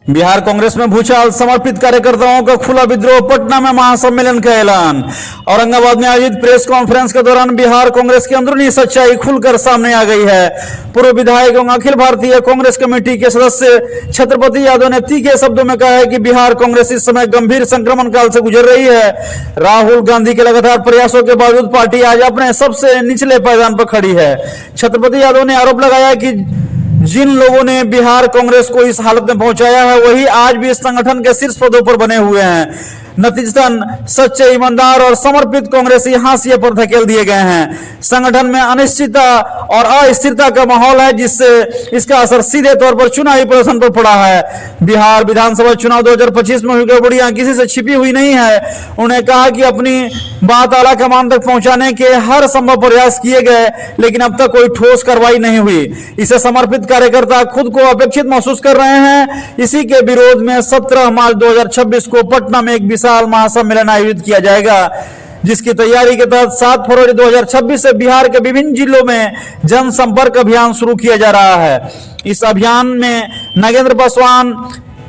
बिहार कांग्रेस में भूचाल, समर्पित कार्यकर्ताओं का खुला विद्रोह, पटना में महासम्मेलन का ऐलान। औरंगाबाद में आयोजित प्रेस कॉन्फ्रेंस के दौरान बिहार कांग्रेस की अंदरूनी सच्चाई खुलकर सामने आ गई है। पूर्व विधायक एवं अखिल भारतीय कांग्रेस कमेटी के सदस्य छत्रपति यादव ने तीखे शब्दों में कहा है कि बिहार कांग्रेस इस समय गंभीर संक्रमण काल से गुजर रही है। राहुल गांधी के लगातार प्रयासों के बावजूद पार्टी आज अपने सबसे निचले पायदान पर खड़ी है। छत्रपति यादव ने आरोप लगाया कि जिन लोगों ने बिहार कांग्रेस को इस हालत में पहुंचाया है वही आज भी इस संगठन के शीर्ष पदों पर बने हुए हैं। नतीजतन सच्चे, ईमानदार और समर्पित कांग्रेसी हाशिए पर धकेल दिए गए हैं। संगठन में अनिश्चितता और अस्थिरता का माहौल है, जिससे इसका असर सीधे तौर पर चुनावी प्रदर्शन पर पड़ा है। बिहार विधानसभा चुनाव 2025 में हुई गड़बड़ियां किसी से छिपी हुई नहीं है। उन्होंने कहा कि अपनी बात आला कमान तक पहुंचाने के हर संभव प्रयास किए गए, लेकिन अब तक कोई ठोस कार्रवाई नहीं हुई। इसे समर्पित कार्यकर्ता खुद को अपेक्षित महसूस कर रहे हैं। इसी के विरोध में 17 मार्च 2026 को पटना में एक विशाल महासम्मेलन आयोजित किया जाएगा, जिसकी तैयारी के तहत 7 फरवरी 2026 से बिहार के विभिन्न जिलों में जनसंपर्क अभियान शुरू किया जा रहा है। इस अभियान में नगेंद्र पासवान,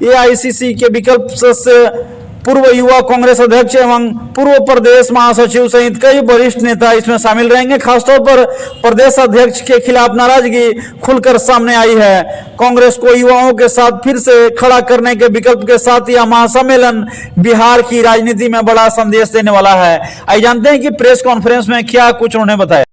एआईसीसी के विकल्प सदस्य, पूर्व युवा कांग्रेस अध्यक्ष एवं पूर्व प्रदेश महासचिव सहित कई वरिष्ठ नेता इसमें शामिल रहेंगे। खासतौर पर प्रदेश अध्यक्ष के खिलाफ नाराजगी खुलकर सामने आई है। कांग्रेस को युवाओं के साथ फिर से खड़ा करने के विकल्प के साथ यह महासम्मेलन बिहार की राजनीति में बड़ा संदेश देने वाला है। आइए जानते हैं कि प्रेस कॉन्फ्रेंस में क्या कुछ उन्होंने बताया।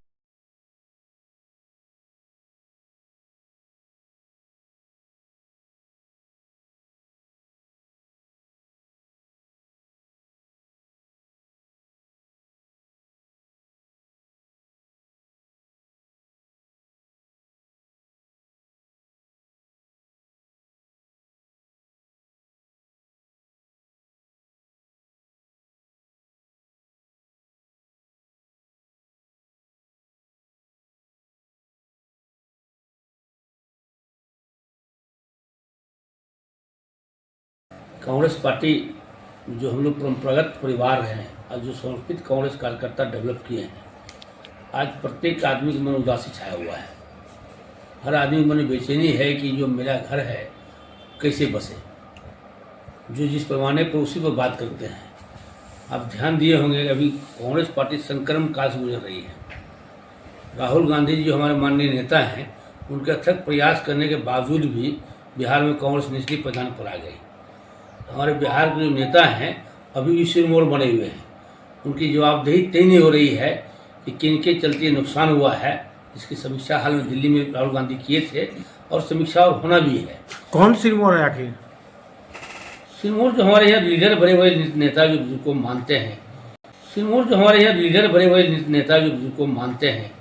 कांग्रेस पार्टी जो हम लोग परंपरागत परिवार हैं और जो समर्पित कांग्रेस कार्यकर्ता डेवलप किए हैं, आज प्रत्येक आदमी के मन उदासी छाया हुआ है। हर आदमी मन बेचैनी है कि जो मेरा घर है कैसे बसे। जो जिस पैमाने पर उसी पर बात करते हैं। आप ध्यान दिए होंगे, अभी कांग्रेस पार्टी संक्रमण काल से गुजर रही है। राहुल गांधी जी जो हमारे माननीय नेता हैं, उनके अथक प्रयास करने के बावजूद भी बिहार में कांग्रेस निचली पायदान पर आ गई। हमारे बिहार के जो नेता हैं अभी भी सिरमौर बने हुए हैं। उनकी जवाबदेही तय नहीं हो रही है कि किनके चलते नुकसान हुआ है, इसकी समीक्षा हाल में दिल्ली में राहुल गांधी किए थे और समीक्षा और होना भी है। कौन सिरमौर है आखिर? सिरमौर जो हमारे यहाँ लीडर बड़े बड़े नेता जो जिनको मानते हैं, सिरमौर जो हमारे यहाँ लीडर बड़े बड़े नेता जो जिनको मानते हैं,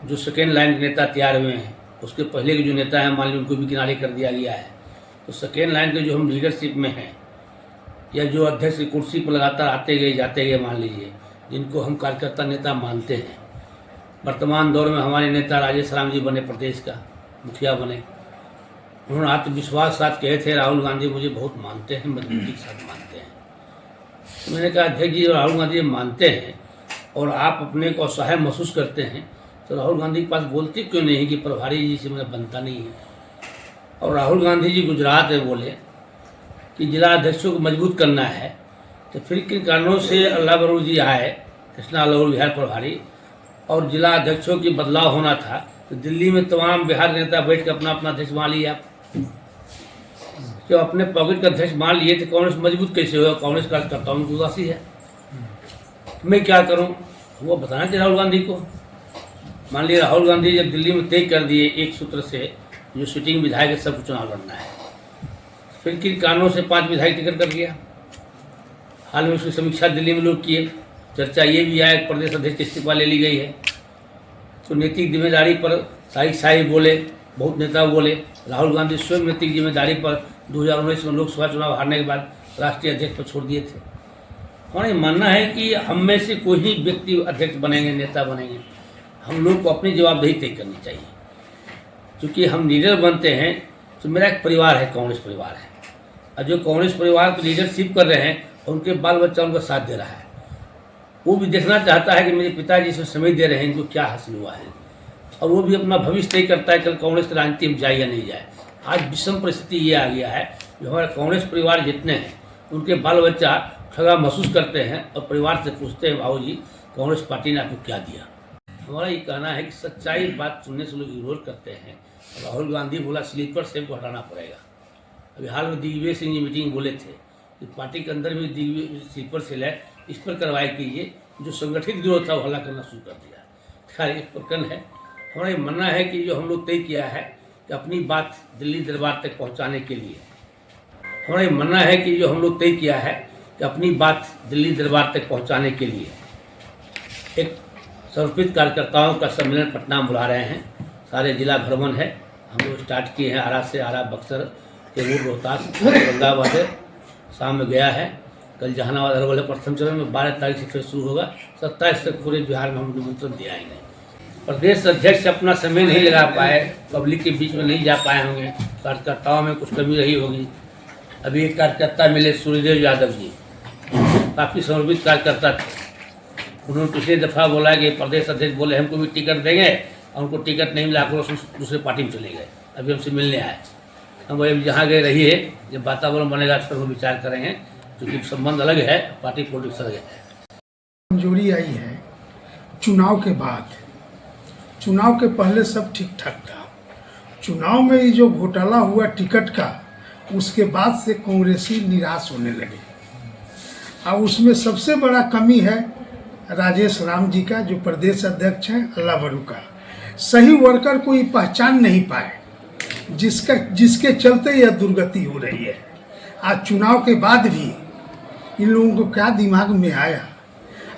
जो सेकेंड लाइन के नेता तैयार हुए हैं, उसके पहले के जो नेता हैं मान लीजिए उनको भी किनारे कर दिया गया है। तो सेकेंड लाइन के जो हम लीडरशिप में हैं या जो अध्यक्ष की कुर्सी पर लगातार आते गए जाते गए, मान लीजिए, जिनको हम कार्यकर्ता नेता मानते हैं। वर्तमान दौर में हमारे नेता राजेश राम जी बने, प्रदेश का मुखिया बने। उन्होंने आत्मविश्वास साथ कहे थे, राहुल गांधी मुझे बहुत मानते हैं, मजबूती के साथ मानते हैं। तो मैंने कहा, अध्यक्ष जी राहुल गांधी मानते हैं और आप अपने को असहाय महसूस करते हैं, तो राहुल गांधी के पास बोलते क्यों नहीं कि प्रभारी जी से मेरा बनता नहीं है। और राहुल गांधी जी गुजरात में बोले कि जिला अध्यक्षों को मजबूत करना है, तो फिर किन कारणों से अल्लाह बरू जी आए, कृष्णा अल्लाह बिहार प्रभारी, और जिला अध्यक्षों की बदलाव होना था, तो दिल्ली में तमाम बिहार के नेता बैठ कर अपना अपना अध्यक्ष मान लिया। जो अपने पॉकेट का अध्यक्ष मान लिए थे, कांग्रेस मजबूत कैसे हुआ? कांग्रेस कार्यकर्ताओं की उदासी है। मैं क्या करूं, वो बताना चाहिए राहुल गांधी को। मान लिया राहुल गांधी जब दिल्ली में तय कर दिए एक सूत्र से, जो सिटिंग विधायक है सबको चुनाव लड़ना है, फिर किन कारणों से 5 विधायक टिकट कर दिया। हाल में उसकी समीक्षा दिल्ली में लोग किए, चर्चा ये भी आया प्रदेश अध्यक्ष इस्तीफा ले ली गई है। तो नैतिक जिम्मेदारी पर शाही बोले, बहुत नेता बोले। राहुल गांधी स्वयं नैतिक जिम्मेदारी पर 2019 में लोकसभा चुनाव हारने के बाद राष्ट्रीय अध्यक्ष पर छोड़ दिए थे। हमारा मानना है कि हम में से कोई ही व्यक्ति अध्यक्ष बनेंगे, नेता बनेंगे, हम लोग को अपनी जवाबदेही तय करनी चाहिए। क्योंकि हम लीडर बनते हैं तो मेरा एक परिवार है, कांग्रेस परिवार है, और जो कांग्रेस परिवार की लीडरशिप कर रहे हैं उनके बाल बच्चा उनका साथ दे रहा है, वो भी देखना चाहता है कि मेरे पिताजी इसमें समय दे रहे हैं, इनको क्या हासिल हुआ है, और वो भी अपना भविष्य तय करता है कल कांग्रेस की राजनीति में जाए या नहीं जाए। आज विषम परिस्थिति ये आ गया है जो हमारे कांग्रेस परिवार जितने हैं उनके बाल बच्चा ठगा महसूस करते हैं और परिवार से पूछते हैं, भाऊ जी कांग्रेस पार्टी ने आपको क्या दिया। हमारा ये कहना है कि सच्चाई बात सुनने से लोग इग्नोर करते हैं। राहुल गांधी बोला स्लीपर सेल को हटाना पड़ेगा। अभी हाल में दिग्विजय सिंह जी मीटिंग बोले थे कि पार्टी के अंदर भी दिग्विजय स्लीपर सेल है, इस पर कार्रवाई कीजिए। जो संगठित विरोध था वो हल्ला करना शुरू कर दिया। खैर एक प्रकरण है। हमारा ये मानना है कि जो हम लोग तय किया है कि अपनी बात दिल्ली दरबार तक पहुंचाने के लिए, हमारा ये मानना है कि जो हम लोग तय किया है कि अपनी बात दिल्ली दरबार तक पहुंचाने के लिए एक समर्पित कार्यकर्ताओं का सम्मेलन पटना में बुला रहे हैं। सारे जिला भ्रमण है, हम लोग स्टार्ट किए हैं। आरा से आरा, बक्सर, कैमूर, रोहतास, औरंगाबाद है, शाम में गया है। कल जहानाबाद अरवल है प्रथम चरण में, 12 तारीख से फिर शुरू होगा। 27 तक पूरे बिहार में हम निमंत्रण दिया ही नहीं। प्रदेश अध्यक्ष अपना समय नहीं लगा पाए, पब्लिक के बीच में नहीं जा पाए होंगे, कार्यकर्ताओं में कुछ कमी रही होगी। अभी एक कार्यकर्ता मिले सूर्यदेव यादव जी, काफ़ी समर्पित कार्यकर्ता थे। उन्होंने पिछली दफ़ा बोला कि प्रदेश अध्यक्ष बोले हमको भी टिकट देंगे, और उनको टिकट नहीं मिला, दूसरे पार्टी में चले गए। अभी हमसे मिलने आए। हम वही जहाँ गए रहिए, जब वातावरण बनेगा इस पर हम विचार करेंगे, क्योंकि संबंध अलग है, पार्टी पॉलिटिक्स अलग है। कमजोरी आई है चुनाव के बाद। चुनाव के पहले सब ठीक ठाक था। चुनाव में ये जो घोटाला हुआ टिकट का, उसके बाद से कांग्रेसी निराश होने लगे। और उसमें सबसे बड़ा कमी है राजेश राम जी का, जो प्रदेश अध्यक्ष हैं, अल्लाह बरू का। सही वर्कर कोई पहचान नहीं पाए, जिसके चलते यह दुर्गति हो रही है। आज चुनाव के बाद भी इन लोगों को क्या दिमाग में आया,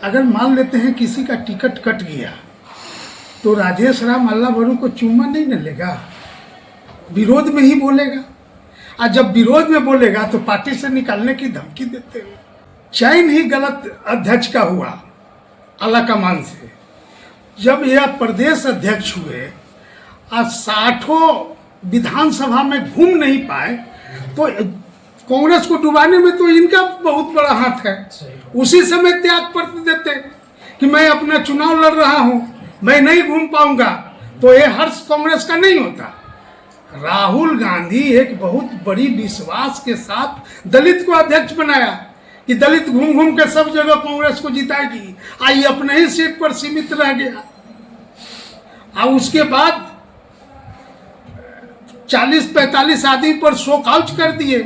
अगर मान लेते हैं किसी का टिकट कट गया तो राजेश राम अल्लाह बरू को चुम्मा नहीं न लेगा, विरोध में ही बोलेगा। और जब विरोध में बोलेगा तो पार्टी से निकालने की धमकी देते हैं। चयन ही गलत अध्यक्ष का हुआ आला कमान से। जब यह प्रदेश अध्यक्ष हुए और 60 विधानसभा में घूम नहीं पाए, तो कांग्रेस को डुबाने में तो इनका बहुत बड़ा हाथ है। उसी समय त्याग पत्र देते कि मैं अपना चुनाव लड़ रहा हूं, मैं नहीं घूम पाऊंगा, तो ये हर्ष कांग्रेस का नहीं होता। राहुल गांधी एक बहुत बड़ी विश्वास के साथ दलित को अध्यक्ष बनाया कि दलित घूम घूम के सब जगह कांग्रेस को जिताएगी। आई अपने ही सीट पर सीमित रह गया। और उसके बाद 40-45 आदमी पर शोक आउट कर दिए।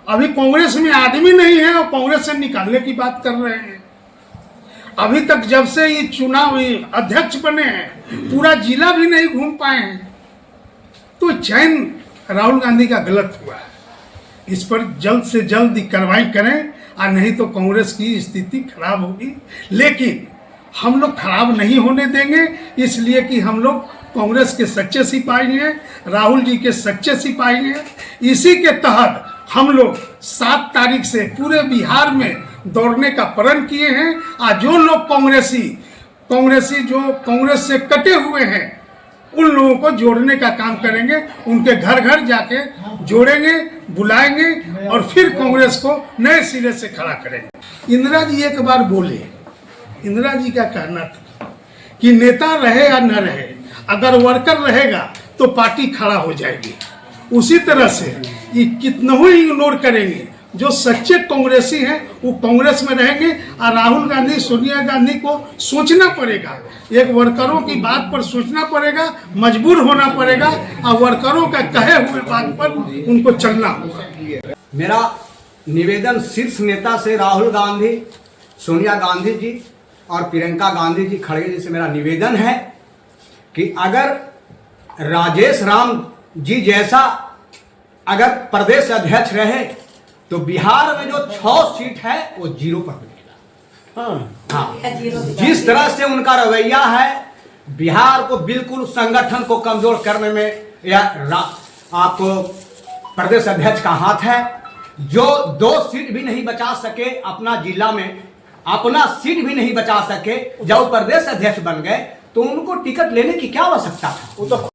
अभी कांग्रेस में आदमी नहीं है और कांग्रेस से निकालने की बात कर रहे हैं। अभी तक जब से ये चुनाव अध्यक्ष बने हैं, पूरा जिला भी नहीं घूम पाए हैं। तो चयन राहुल गांधी का गलत हुआ है। इस पर जल्द से जल्द कार्रवाई करें, और नहीं तो कांग्रेस की स्थिति खराब होगी। लेकिन हम लोग खराब नहीं होने देंगे, इसलिए कि हम लोग कांग्रेस के सच्चे सिपाही हैं, राहुल जी के सच्चे सिपाही हैं। इसी के तहत हम लोग 7 तारीख से पूरे बिहार में दौड़ने का प्रण किए हैं। और जो लोग कांग्रेसी जो कांग्रेस से कटे हुए हैं, उन लोगों को जोड़ने का काम करेंगे। उनके घर घर जाके जोड़ेंगे, बुलाएंगे और फिर कांग्रेस को नए सिरे से खड़ा करेंगे। इंदिरा जी एक बार बोले, इंदिरा जी का कहना था कि नेता रहे या न रहे, अगर वर्कर रहेगा तो पार्टी खड़ा हो जाएगी। उसी तरह से ये कितना ही इग्नोर करेंगे, जो सच्चे कांग्रेसी हैं वो कांग्रेस में रहेंगे। और राहुल गांधी, सोनिया गांधी को सोचना पड़ेगा, एक वर्करों की बात पर सोचना पड़ेगा, मजबूर होना पड़ेगा और वर्करों का कहे हुए बात पर उनको चलना होगा। मेरा निवेदन शीर्ष नेता से राहुल गांधी, सोनिया गांधी जी और प्रियंका गांधी जी खड़गे जी से मेरा निवेदन है कि अगर राजेश राम जी जैसा अगर प्रदेश अध्यक्ष रहे तो बिहार में जो 6 सीट है वो 0 पर मिलेगा। हाँ, जिस तरह से उनका रवैया है, बिहार को बिल्कुल संगठन को कमजोर करने में या आपको प्रदेश अध्यक्ष का हाथ है। जो 2 सीट भी नहीं बचा सके अपना जिला में, अपना सीट भी नहीं बचा सके, जब प्रदेश अध्यक्ष बन गए तो उनको टिकट लेने की क्या आवश्यकता था। वो तो